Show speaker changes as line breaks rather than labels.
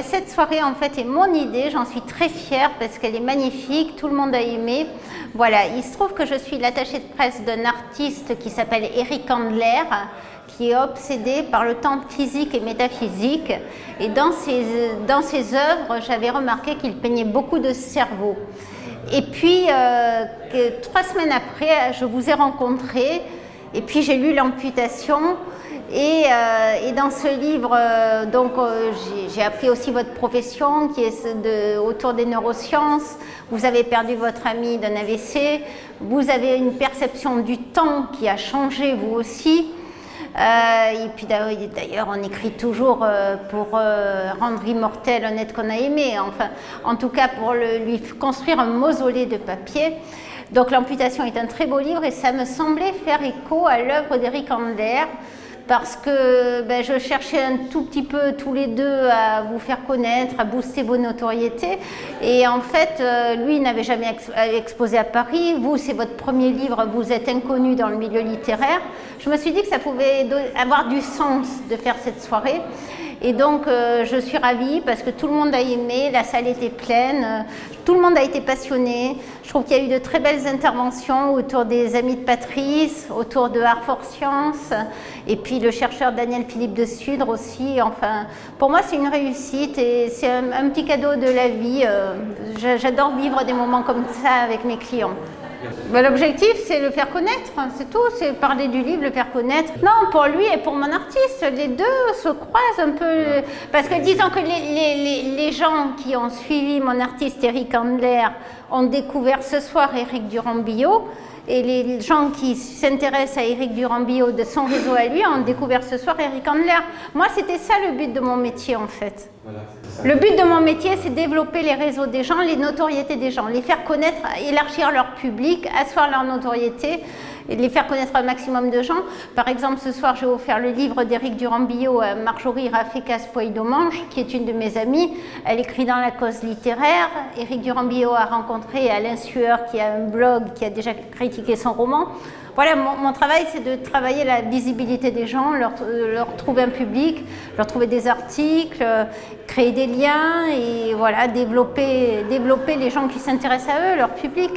Cette soirée en fait est mon idée, j'en suis très fière parce qu'elle est magnifique, tout le monde a aimé. Voilà, il se trouve que je suis l'attachée de presse d'un artiste qui s'appelle Eric Handler, qui est obsédé par le temps physique et métaphysique. Et dans ses œuvres, j'avais remarqué qu'il peignait beaucoup de cerveau. Et puis, 3 semaines après, je vous ai rencontré et puis j'ai lu l'amputation. Et dans ce livre, j'ai appris aussi votre profession qui est autour des neurosciences. Vous avez perdu votre ami d'un AVC, vous avez une perception du temps qui a changé vous aussi. Et puis d'ailleurs, on écrit toujours pour rendre immortel un être qu'on a aimé, enfin, en tout cas pour lui construire un mausolée de papier. Donc l'amputation est un très beau livre et ça me semblait faire écho à l'œuvre d'Eric Handler, parce que je cherchais un tout petit peu tous les deux à vous faire connaître, à booster vos notoriétés. Et en fait, lui n'avait jamais exposé à Paris. Vous, c'est votre premier livre, vous êtes inconnu dans le milieu littéraire. Je me suis dit que ça pouvait avoir du sens de faire cette soirée. Et donc, je suis ravie parce que tout le monde a aimé, la salle était pleine, tout le monde a été passionné. Je trouve qu'il y a eu de très belles interventions autour des amis de Patrice, autour de Art for Science, et puis le chercheur Daniel Philippe de Sudre aussi. Enfin, pour moi, c'est une réussite et c'est un petit cadeau de la vie. J'adore vivre des moments comme ça avec mes clients. L'objectif, c'est le faire connaître, c'est tout, c'est parler du livre, le faire connaître. Non, pour lui et pour mon artiste, les deux se croisent un peu. Parce que disons que les gens qui ont suivi mon artiste Eric Handler ont découvert ce soir Éric Durand-Billot, et les gens qui s'intéressent à Éric Durand-Billot de son réseau à lui ont découvert ce soir Eric Handler. Moi, c'était ça le but de mon métier en fait. Voilà, le but de mon métier, c'est développer les réseaux des gens, les notoriétés des gens, les faire connaître, élargir leur public, asseoir leur notoriété, et les faire connaître un maximum de gens. Par exemple, ce soir, j'ai offert le livre d'Éric Durand-Billot à Marjorie Rafecas-Poidomange, qui est une de mes amies. Elle écrit dans la cause littéraire. Éric Durand-Billot a rencontré Alain Sueur, qui a un blog, qui a déjà critiqué son roman. Voilà, mon travail, c'est de travailler la visibilité des gens, leur trouver un public, leur trouver des articles, créer des liens et voilà, développer les gens qui s'intéressent à eux, leur public.